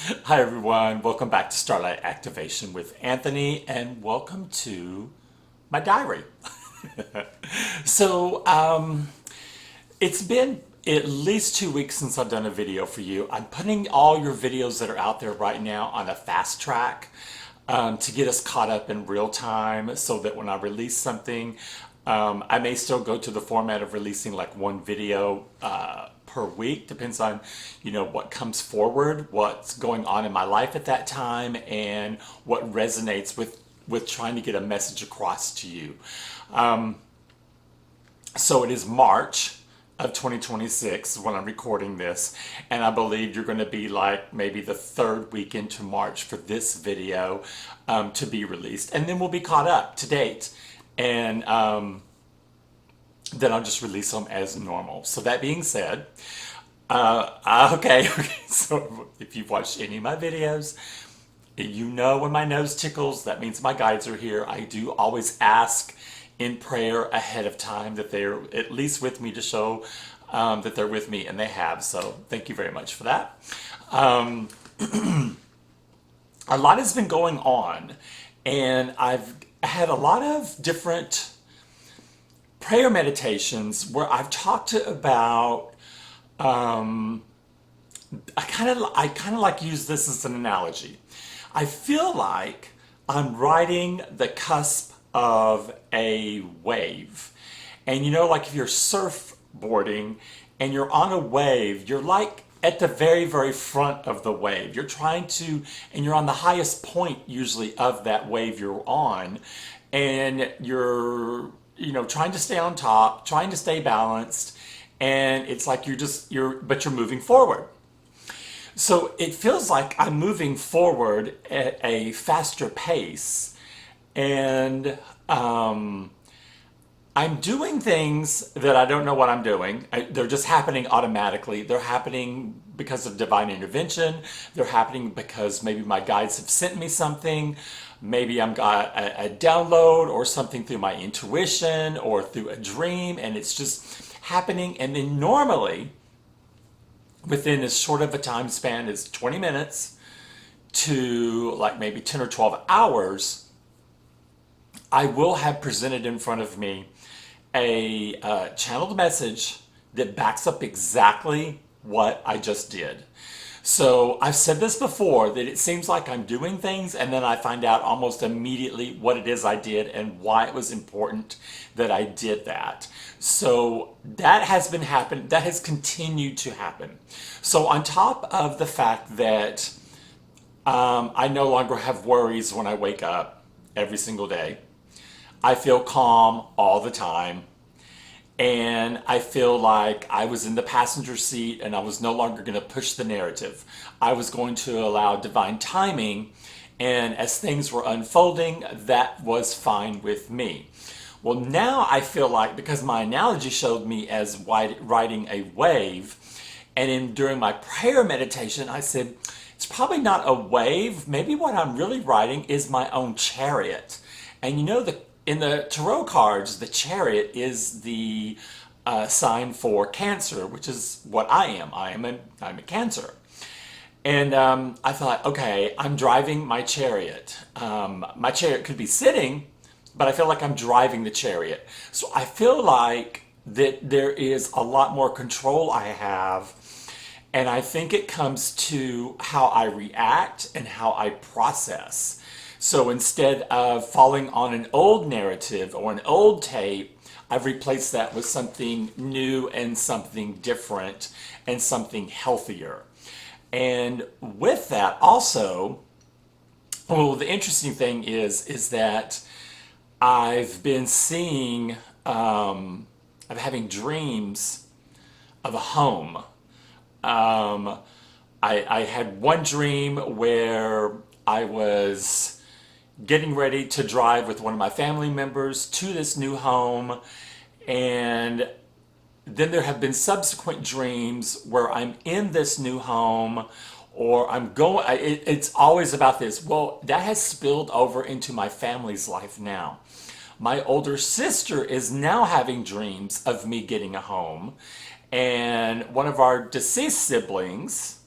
Hi everyone, welcome back to Starlight Activation with Anthony, and welcome to my diary. so, it's been at least 2 weeks since I've done a video for you. I'm putting all your videos that are out there right now on a fast track to get us caught up in real time so that when I release something, I may still go to the format of releasing like one video per week. Depends on, what comes forward, what's going on in my life at that time, and what resonates with trying to get a message across to you. So it is March of 2026 when I'm recording this, and I believe you're going to be like maybe the third week into March for this video to be released, and then we'll be caught up to date, and then I'll just release them as normal. So that being said, okay, so if you've watched any of my videos, you know when my nose tickles, that means my guides are here. I do always ask in prayer ahead of time that they're at least with me to show that they're with me, and they have. So thank you very much for that. A lot has been going on, and I've had a lot of different prayer meditations where I've talked about. I kind of like use this as an analogy. I feel like I'm riding the cusp of a wave. And like if you're surfboarding and you're on a wave, you're like at the very, very front of the wave. You're trying to, and you're on the highest point usually of that wave you're on. And you're, trying to stay on top, trying to stay balanced. And it's like but you're moving forward. So it feels like I'm moving forward at a faster pace, and I'm doing things that I don't know what I'm doing. They're just happening automatically. They're happening because of divine intervention. They're happening because maybe my guides have sent me something. Maybe I'm got a download or something through my intuition or through a dream, and it's just happening. And then normally, within as short of a time span as 20 minutes to like maybe 10 or 12 hours, I will have presented in front of me a channeled message that backs up exactly what I just did. So I've said this before, that it seems like I'm doing things and then I find out almost immediately what it is I did and why it was important that I did that. So that has been happening, that has continued to happen. So on top of the fact that I no longer have worries when I wake up every single day, I feel calm all the time. And I feel like I was in the passenger seat and I was no longer going to push the narrative. I was going to allow divine timing, and as things were unfolding, that was fine with me. Well, now I feel like, because my analogy showed me as riding a wave, and during my prayer meditation, I said, it's probably not a wave. Maybe what I'm really riding is my own chariot. And in the tarot cards, the chariot is the sign for Cancer, which is what I am. I'm a Cancer. And I thought, okay, I'm driving my chariot. My chariot could be sitting, but I feel like I'm driving the chariot. So I feel like that there is a lot more control I have. And I think it comes to how I react and how I process. So instead of falling on an old narrative or an old tape, I've replaced that with something new and something different and something healthier. And with that also, well, the interesting thing is that I've been seeing, I'm having dreams of a home. I had one dream where I was getting ready to drive with one of my family members to this new home, and then there have been subsequent dreams where I'm in this new home, or I'm going, it's always about this. Well, that has spilled over into my family's life now. My older sister is now having dreams of me getting a home, and one of our deceased siblings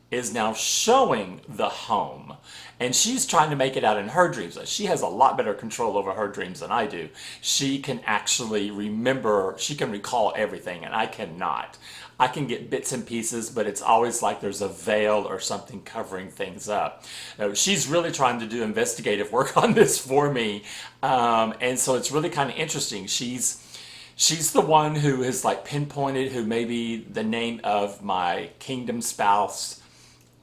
is now showing the home. And she's trying to make it out in her dreams. She has a lot better control over her dreams than I do. She can actually remember, she can recall everything, and I cannot. I can get bits and pieces, but it's always like there's a veil or something covering things up. Now, she's really trying to do investigative work on this for me. And so it's really kind of interesting. She's the one who has like pinpointed who maybe the name of my kingdom spouse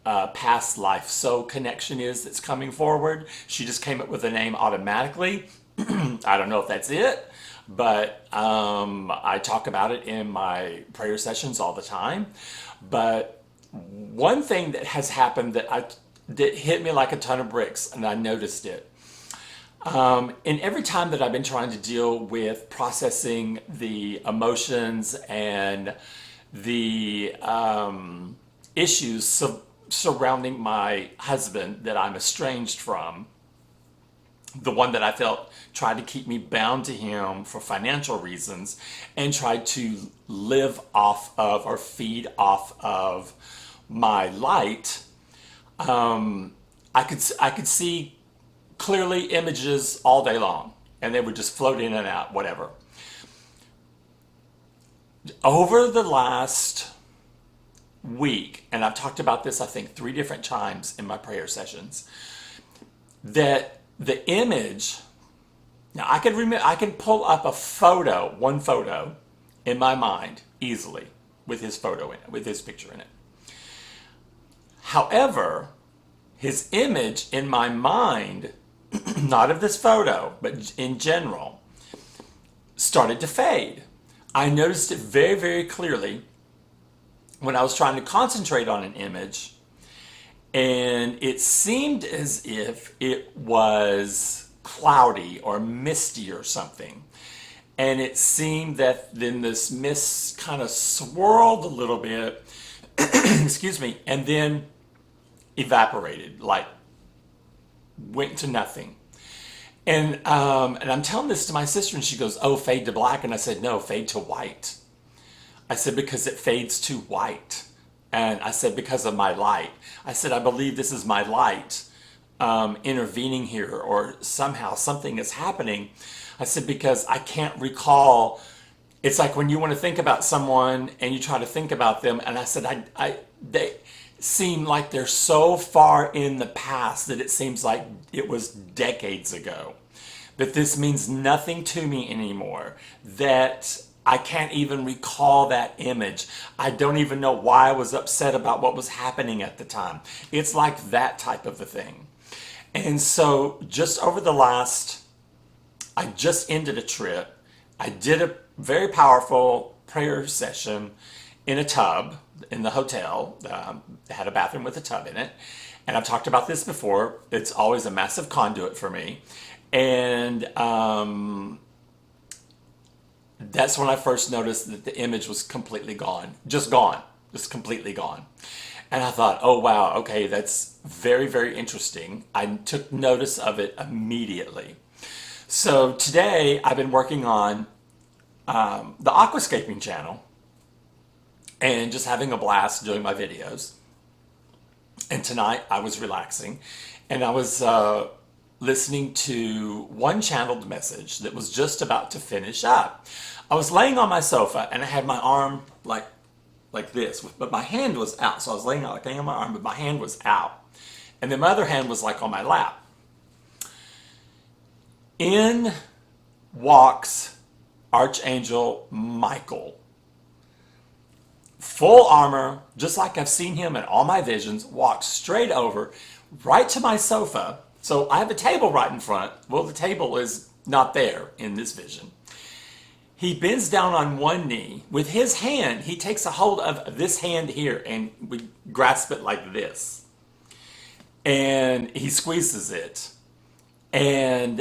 past life soul connection is that's coming forward. She just came up with a name automatically. I don't know if that's it, but I talk about it in my prayer sessions all the time. But one thing that has happened that hit me like a ton of bricks, and I noticed it. And every time that I've been trying to deal with processing the emotions and the issues surrounding my husband that I'm estranged from, the one that I felt tried to keep me bound to him for financial reasons and tried to live off of or feed off of my light, I could see clearly images all day long, and they would just float in and out, whatever. Over the last week, and I've talked about this I think 3 different times in my prayer sessions, that the image, now I can pull up one photo in my mind easily with his photo in it, with his picture in it. However, his image in my mind, not of this photo, but in general, started to fade. I noticed it very, very clearly when I was trying to concentrate on an image, and it seemed as if it was cloudy or misty or something. And it seemed that then this mist kind of swirled a little bit, excuse me, and then evaporated, like went to nothing. And I'm telling this to my sister, and she goes, "Oh, fade to black." And I said, "No, fade to white." I said, "Because it fades to white." And I said, "Because of my light." I said, "I believe this is my light intervening here, or somehow something is happening." I said, "Because I can't recall." It's like when you want to think about someone and you try to think about them. And I said, they seem like they're so far in the past that it seems like it was decades ago. That this means nothing to me anymore. That I can't even recall that image. I don't even know why I was upset about what was happening at the time. It's like that type of a thing. And so just over the last, I just ended a trip. I did a very powerful prayer session in a tub in the hotel. It had a bathroom with a tub in it. And I've talked about this before. It's always a massive conduit for me. And that's when I first noticed that the image was completely gone. Just completely gone. And I thought, oh wow, okay, that's very, very interesting. I took notice of it immediately. So today I've been working on the aquascaping channel and just having a blast doing my videos. And tonight I was relaxing, and I was listening to one channeled message that was just about to finish up. I was laying on my sofa and I had my arm like this, but my hand was out. So I was laying on my arm, but my hand was out. And then my other hand was like on my lap. In walks Archangel Michael. Full armor, just like I've seen him in all my visions, walked straight over, right to my sofa. So I have a table right in front. Well, the table is not there in this vision. He bends down on one knee. With his hand, he takes a hold of this hand here, and we grasp it like this. And he squeezes it. And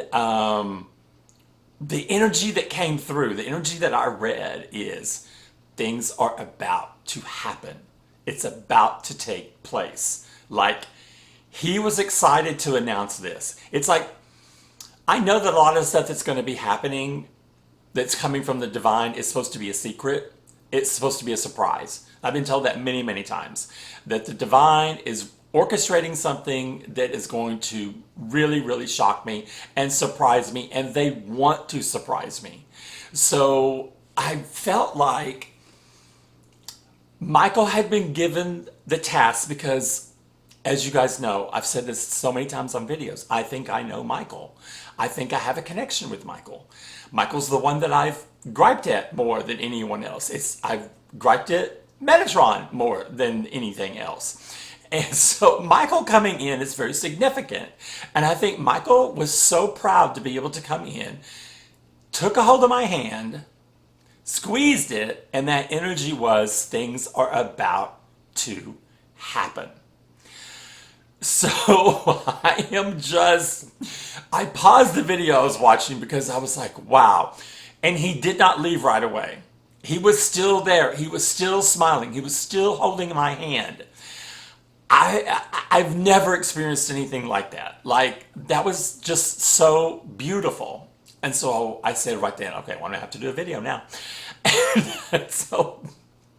the energy that came through, the energy that I read is, things are about to happen. It's about to take place. Like, he was excited to announce this. It's like, I know that a lot of stuff that's going to be happening that's coming from the divine is supposed to be a secret. It's supposed to be a surprise. I've been told that many, many times, that the divine is orchestrating something that is going to really, really shock me and surprise me, and they want to surprise me. So I felt like Michael had been given the task because, as you guys know, I've said this so many times on videos, I think I know Michael. I think I have a connection with Michael. Michael's the one that I've griped at more than anyone else. I've griped at Metatron more than anything else. And so Michael coming in is very significant. And I think Michael was so proud to be able to come in, took a hold of my hand, squeezed it, and that energy was things are about to happen. So I paused the video I was watching because I was like, wow. And he did not leave right away. He was still there. He was still smiling. He was still holding my hand. I've never experienced anything like that. Like, that was just so beautiful. And so I said right then, okay, well, I'm going to have to do a video now. And so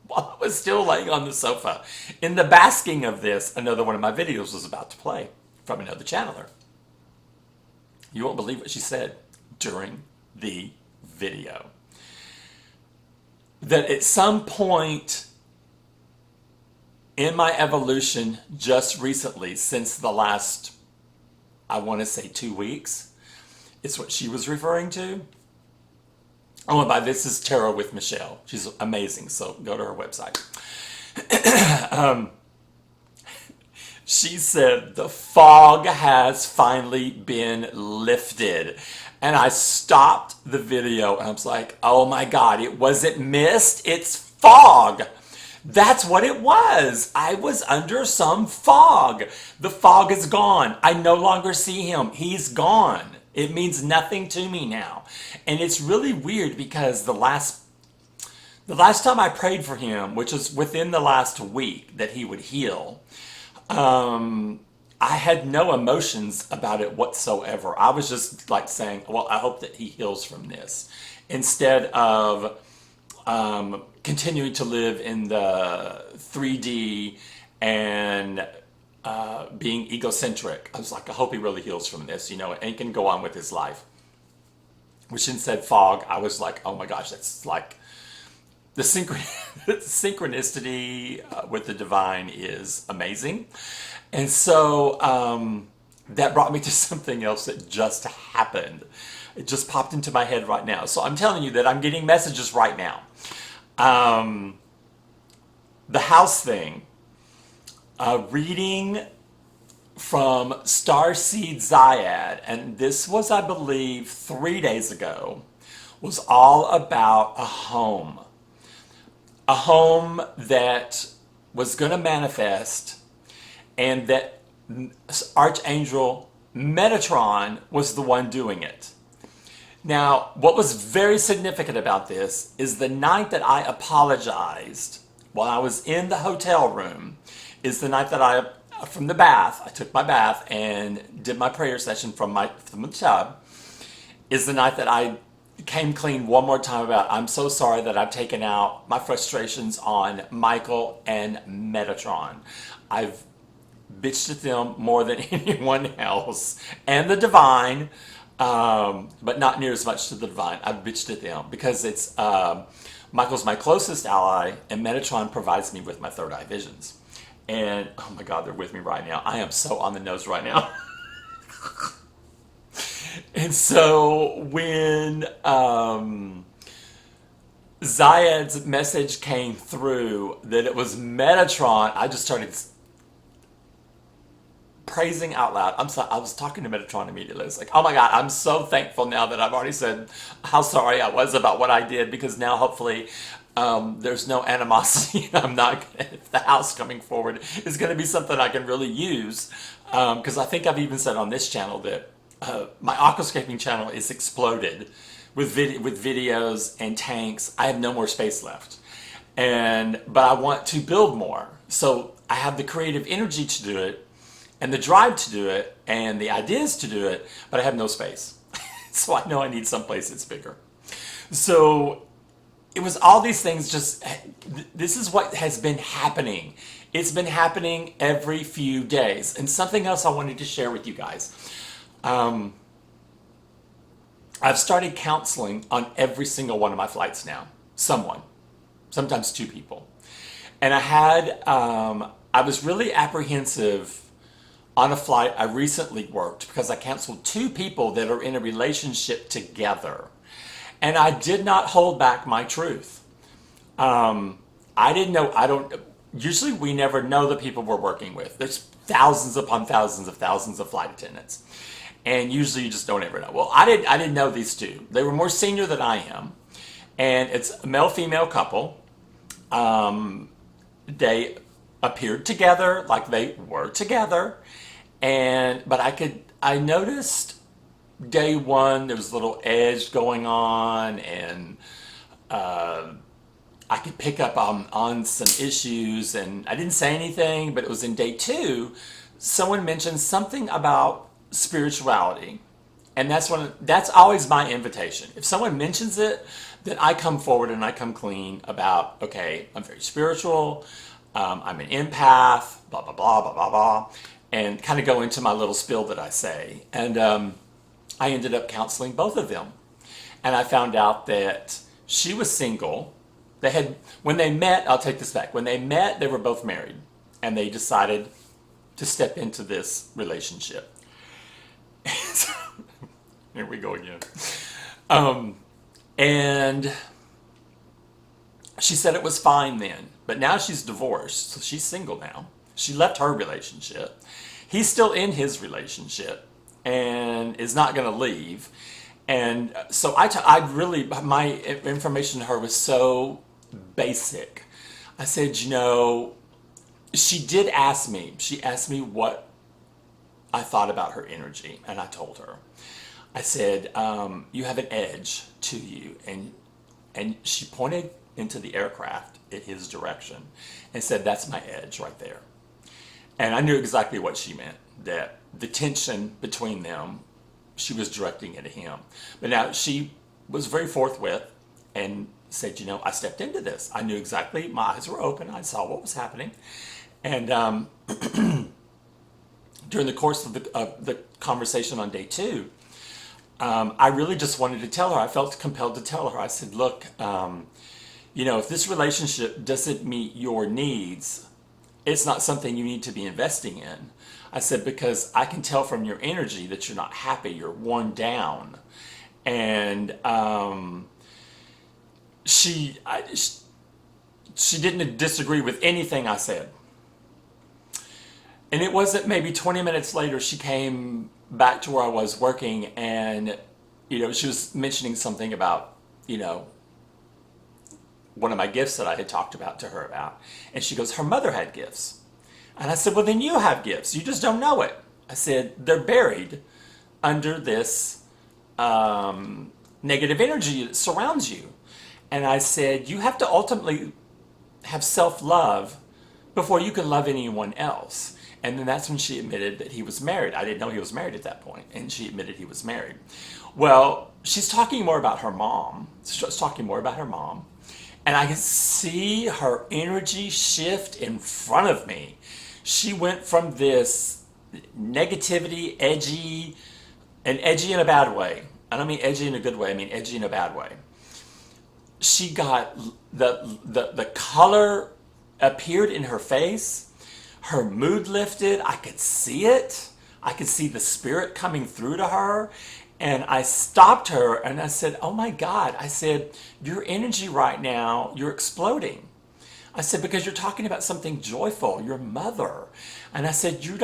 while I was still laying on the sofa, in the basking of this, another one of my videos was about to play from another channeler. You won't believe what she said during the video. That at some point in my evolution, just recently, since the last, I want to say 2 weeks, it's what she was referring to. Oh, and by this is Tarot with Michelle. She's amazing, so go to her website. She said, the fog has finally been lifted. And I stopped the video and I was like, oh my God, it wasn't mist, it's fog. That's what it was. I was under some fog. The fog is gone. I no longer see him. He's gone. It means nothing to me now. And it's really weird because the last time I prayed for him, which was within the last week that he would heal, I had no emotions about it whatsoever. I was just like saying, well, I hope that he heals from this, instead of continuing to live in the 3D and being egocentric. I was like, I hope he really heals from this, you know, and he can go on with his life. Which instead fog, I was like, oh my gosh, that's like the synchronicity with the divine is amazing. And so that brought me to something else that just happened. It just popped into my head right now. So I'm telling you that I'm getting messages right now. The house thing, reading from Starseed Zyad, and this was, I believe, 3 days ago, was all about a home. A home that was going to manifest, and that Archangel Metatron was the one doing it. Now, what was very significant about this is the night that I apologized while I was in the hotel room is the night that I took my bath and did my prayer session from the tub, is the night that I came clean one more time about, I'm so sorry that I've taken out my frustrations on Michael and Metatron. I've bitched at them more than anyone else, and the divine, but not near as much to the divine. I've bitched at them because it's Michael's my closest ally, and Metatron provides me with my third eye visions. And oh my God, they're with me right now. I am so on the nose right now. And so when Zyad's message came through that it was Metatron, I just started praising out loud. I was talking to Metatron immediately. I was like, oh my God, I'm so thankful now that I've already said how sorry I was about what I did, because now hopefully there's no animosity. I'm not gonna, if the house coming forward is going to be something I can really use, because I think I've even said on this channel that my aquascaping channel is exploded with videos and tanks. I have no more space left, but I want to build more. So I have the creative energy to do it, and the drive to do it, and the ideas to do it, but I have no space. So I know I need someplace that's bigger. So it was all these things. Just this is what has been happening. It's been happening every few days. And something else I wanted to share with you guys. I've started counseling on every single one of my flights now. Someone, sometimes two people. And I was really apprehensive on a flight I recently worked because I counseled two people that are in a relationship together. And I did not hold back my truth. I didn't know, usually we never know the people we're working with. There's thousands upon thousands of flight attendants. And usually you just don't ever know. Well, I didn't know these two. They were more senior than I am. And it's a male-female couple. They appeared together like they were together. But I noticed day one, there was a little edge going on, and I could pick up on some issues, and I didn't say anything, but it was in day two, someone mentioned something about spirituality. And that's always my invitation. If someone mentions it, then I come forward and I come clean about, okay, I'm very spiritual, I'm an empath, blah, blah, blah, blah, blah, blah, and kind of go into my little spiel that I say. And I ended up counseling both of them. And I found out that she was single. When they met, I'll take this back. When they met, they were both married. And they decided to step into this relationship. Here we go again. And she said it was fine then. But now she's divorced, so she's single now. She left her relationship. He's still in his relationship and is not going to leave. And so my information to her was so basic. I said, she did ask me. She asked me what I thought about her energy, and I told her. I said, you have an edge to you. And she pointed into the aircraft at his direction and said, that's my edge right there. And I knew exactly what she meant, that the tension between them, she was directing it at him. But now she was very forthwith and said, I stepped into this. I knew exactly, my eyes were open, I saw what was happening. And during the course of the conversation on day two, I really just wanted to tell her, I felt compelled to tell her, I said, look, if this relationship doesn't meet your needs, it's not something you need to be investing in. I said, because I can tell from your energy that you're not happy, you're worn down. And she didn't disagree with anything I said. And it wasn't maybe 20 minutes later, she came back to where I was working, and, she was mentioning something about, one of my gifts that I had talked about to her about. And she goes, her mother had gifts. And I said, well, then you have gifts. You just don't know it. I said, they're buried under this negative energy that surrounds you. And I said, you have to ultimately have self-love before you can love anyone else. And then that's when she admitted that he was married. I didn't know he was married at that point. And she admitted he was married. Well, she's talking more about her mom. She's talking more about her mom. And I could see her energy shift in front of me. She went from this negativity, edgy in a bad way. I don't mean edgy in a good way, I mean edgy in a bad way. She got, the color appeared in her face. Her mood lifted. I could see it. I could see the spirit coming through to her. And I stopped her and I said, oh my God. I said, your energy right now, you're exploding. I said, because you're talking about something joyful, your mother. And I said, you're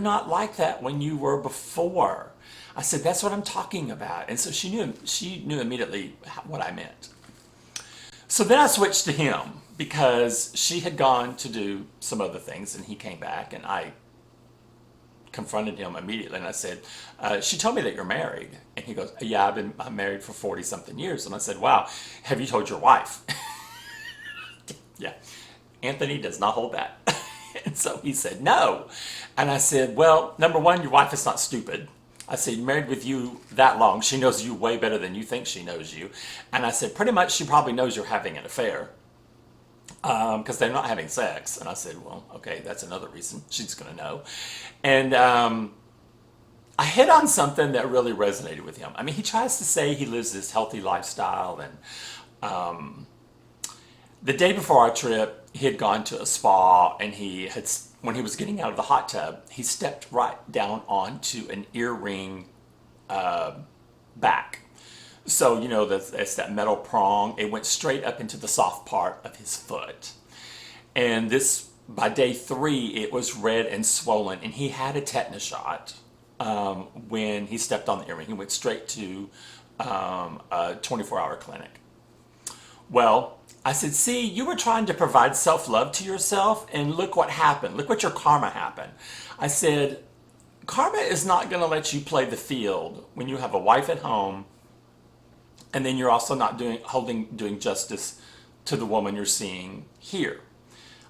not like that when you were before. I said, that's what I'm talking about. And so she knew immediately what I meant. So then I switched to him because she had gone to do some other things and he came back, and I confronted him immediately and I said, she told me that you're married. And he goes, yeah, I'm married for 40 something years. And I said, wow, have you told your wife? Yeah, Anthony does not hold that. And so he said, no. And I said, well, number one, your wife is not stupid. I said, married with you that long, she knows you way better than you think she knows you. And I said, pretty much she probably knows you're having an affair because they're not having sex. And I said, well, okay, that's another reason she's going to know. And I hit on something that really resonated with him. I mean, he tries to say he lives this healthy lifestyle. And the day before our trip, he had gone to a spa, and when he was getting out of the hot tub, he stepped right down onto an earring back. So, you know, it's that metal prong. It went straight up into the soft part of his foot. And by day 3, it was red and swollen, and he had a tetanus shot when he stepped on the earring. He went straight to a 24-hour clinic. Well, I said, see, you were trying to provide self-love to yourself, and look what happened. Look what your karma happened. I said, karma is not going to let you play the field when you have a wife at home, and then you're also not doing justice to the woman you're seeing here.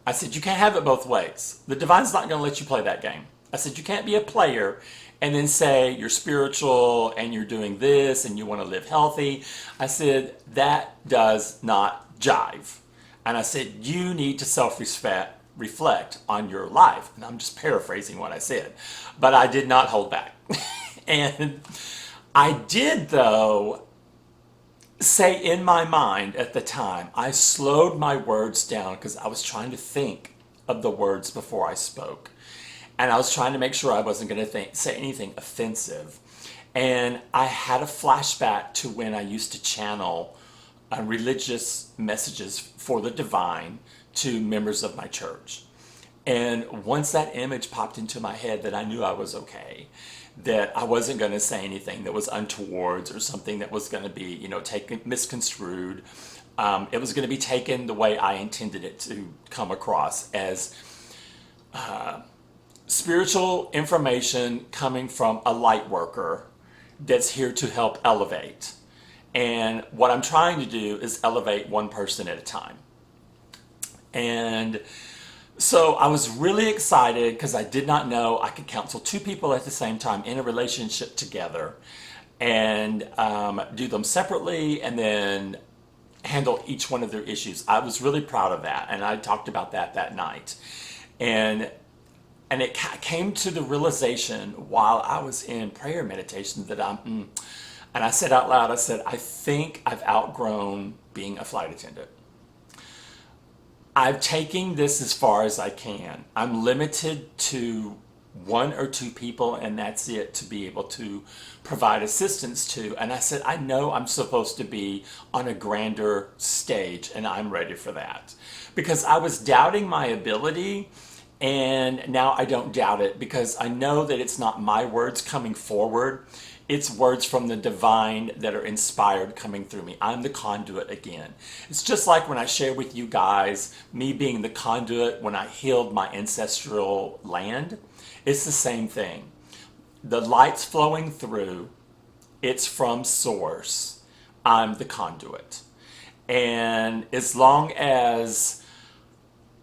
I said, you can't have it both ways. The divine's not going to let you play that game. I said, you can't be a player and then say you're spiritual and you're doing this and you want to live healthy. I said, that does not jive. And I said, you need to self-reflect on your life. And I'm just paraphrasing what I said, but I did not hold back. And I did, though, say in my mind at the time, I slowed my words down because I was trying to think of the words before I spoke. And I was trying to make sure I wasn't going to say anything offensive. And I had a flashback to when I used to channel religious messages for the divine to members of my church. And once that image popped into my head, that I knew I was okay, that I wasn't going to say anything that was untoward or something that was going to be, taken misconstrued. It was going to be taken the way I intended it to come across, as spiritual information coming from a light worker that's here to help elevate. And what I'm trying to do is elevate one person at a time. And so I was really excited because I did not know I could counsel 2 people at the same time in a relationship together, and do them separately and then handle each one of their issues. I was really proud of that, and I talked about that night. And it came to the realization while I was in prayer meditation that and I said out loud, I said, I think I've outgrown being a flight attendant. I'm taking this as far as I can. I'm limited to 1 or 2 people, and that's it, to be able to provide assistance to. And I said, I know I'm supposed to be on a grander stage, and I'm ready for that. Because I was doubting my ability, and now I don't doubt it, because I know that it's not my words coming forward. It's words from the divine that are inspired coming through me. I'm the conduit again. It's just like when I share with you guys, me being the conduit when I healed my ancestral land. It's the same thing. The light's flowing through. It's from source. I'm the conduit. And as long as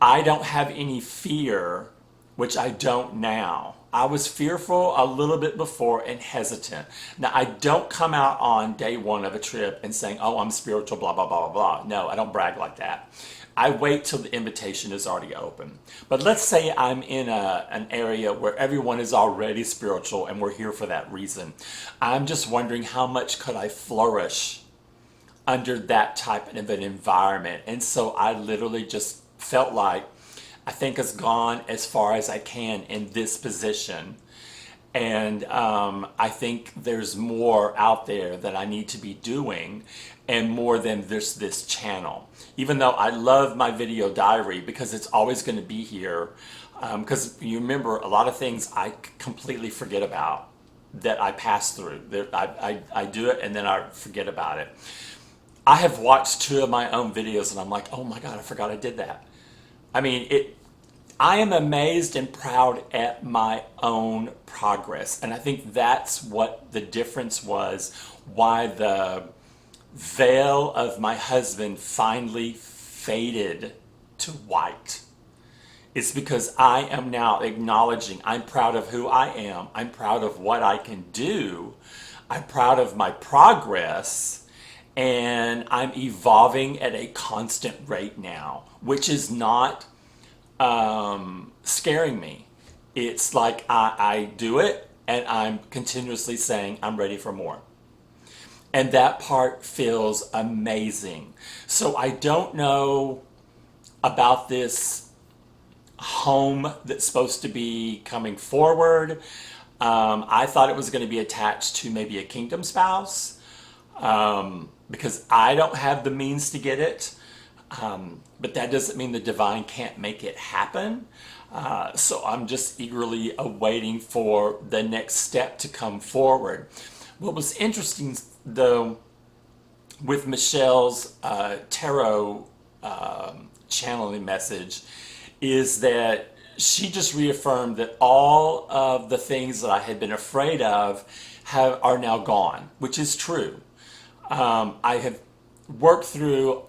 I don't have any fear, which I don't now. I was fearful a little bit before and hesitant. Now, I don't come out on day 1 of a trip and saying, oh, I'm spiritual, blah, blah, blah, blah, blah. No, I don't brag like that. I wait till the invitation is already open. But let's say I'm in an area where everyone is already spiritual and we're here for that reason. I'm just wondering how much could I flourish under that type of an environment. And so I literally just felt like I think it's gone as far as I can in this position. And I think there's more out there that I need to be doing, and more than this channel. Even though I love my video diary because it's always going to be here. Because you remember a lot of things I completely forget about that I pass through. I do it and then I forget about it. I have watched 2 of my own videos and I'm like, oh my God, I forgot I did that. I mean, I am amazed and proud at my own progress. And I think that's what the difference was, why the veil of my husband finally faded to white. It's because I am now acknowledging I'm proud of who I am. I'm proud of what I can do. I'm proud of my progress. And I'm evolving at a constant rate now, which is not scaring me. It's like I do it and I'm continuously saying I'm ready for more. And that part feels amazing. So I don't know about this home that's supposed to be coming forward. I thought it was going to be attached to maybe a kingdom spouse, because I don't have the means to get it. But that doesn't mean the divine can't make it happen. So I'm just eagerly awaiting for the next step to come forward. What was interesting, though, with Michelle's tarot channeling message is that she just reaffirmed that all of the things that I had been afraid of are now gone, which is true. I have worked through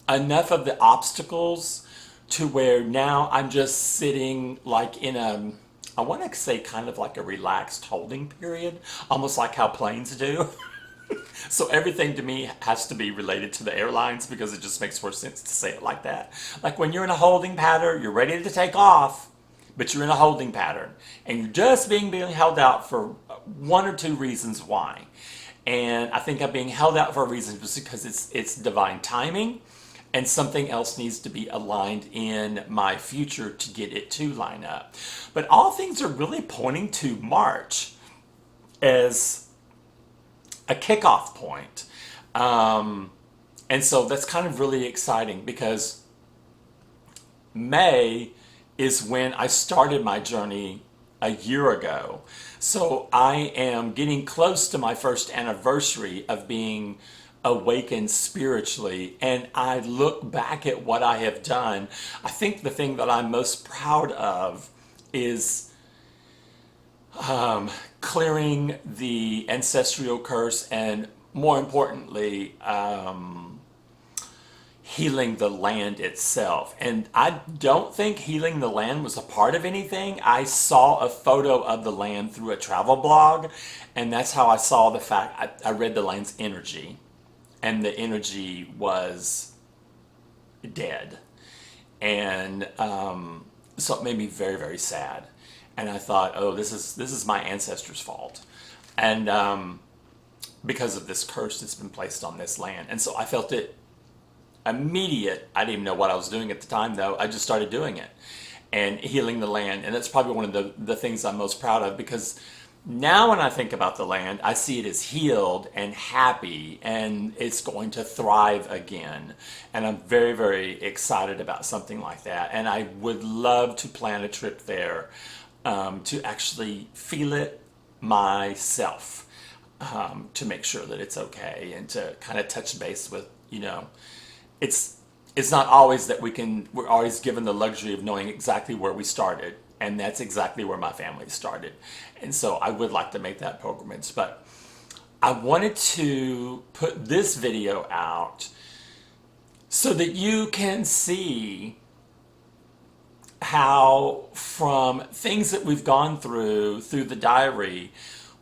enough of the obstacles to where now I'm just sitting like in a, I want to say kind of like a relaxed holding period, almost like how planes do. So everything to me has to be related to the airlines because it just makes more sense to say it like that. Like when you're in a holding pattern, you're ready to take off, but you're in a holding pattern and you're just being held out for one or two reasons why. And I think I'm being held out for a reason just because it's divine timing and something else needs to be aligned in my future to get it to line up. But all things are really pointing to March as a kickoff point. And so that's kind of really exciting because May is when I started my journey a year ago. So I am getting close to my first anniversary of being awakened spiritually. And I look back at what I have done. I think the thing that I'm most proud of is clearing the ancestral curse and, more importantly, healing the land itself. And I don't think healing the land was a part of anything. I saw a photo of the land through a travel blog, and that's how I saw the fact. I read the land's energy, and the energy was dead. And so it made me very, very sad. And I thought, oh, this is my ancestors' fault. And because of this curse that's been placed on this land. And so I felt it immediate. I didn't even know what I was doing at the time, though. I just started doing it and healing the land. And that's probably one of the things I'm most proud of, because now when I think about the land, I see it as healed and happy, and it's going to thrive again. And I'm very, very excited about something like that. And I would love to plan a trip there to actually feel it myself, to make sure that it's okay, and to kind of touch base with, it's not always that we're always given the luxury of knowing exactly where we started, and that's exactly where my family started. And so I would like to make that pilgrimage, but I wanted to put this video out so that you can see how, from things that we've gone through the diary,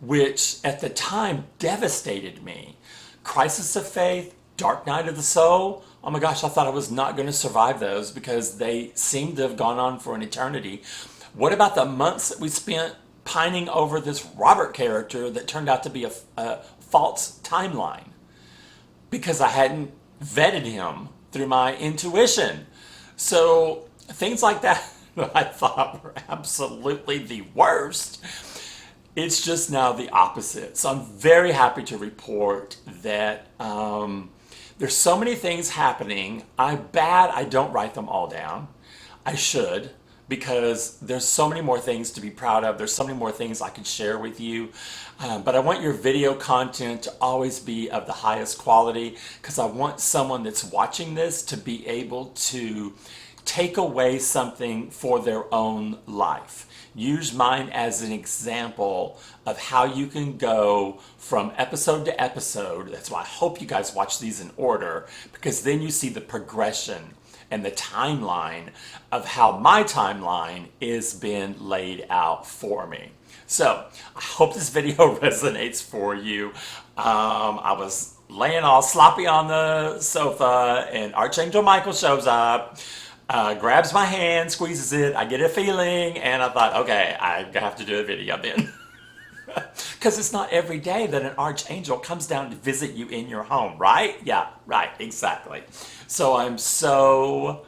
which at the time devastated me, crisis of faith, dark night of the soul, oh my gosh, I thought I was not going to survive those because they seemed to have gone on for an eternity. What about the months that we spent pining over this Robert character that turned out to be a false timeline because I hadn't vetted him through my intuition? So things like that I thought were absolutely the worst. It's just now the opposite. So I'm very happy to report that there's so many things happening. I'm bad I don't write them all down. I should, because there's so many more things to be proud of. There's so many more things I could share with you. But I want your video content to always be of the highest quality, because I want someone that's watching this to be able to take away something for their own life. Use mine as an example of how you can go from episode to episode. That's why I hope you guys watch these in order, because then you see the progression and the timeline of how my timeline is being laid out for me. So I hope this video resonates for you. I was laying all sloppy on the sofa and Archangel Michael shows up, grabs my hand, squeezes it, I get a feeling, and I thought, okay, I have to do a video then. Because it's not every day that an archangel comes down to visit you in your home, right? Yeah, right, exactly. So I'm so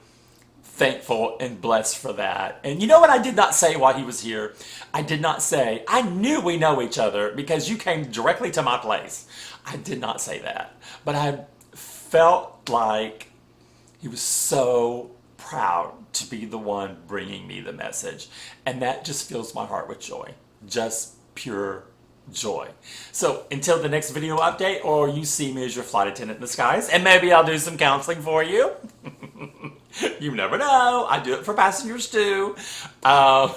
thankful and blessed for that. And you know what I did not say while he was here? I did not say, I knew we know each other because you came directly to my place. I did not say that. But I felt like he was so proud to be the one bringing me the message. And that just fills my heart with joy. Just pure joy. So until the next video update, or you see me as your flight attendant in the skies, and maybe I'll do some counseling for you. You never know. I do it for passengers too. I'm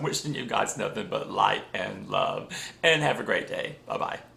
wishing you guys nothing but light and love, and have a great day. Bye-bye.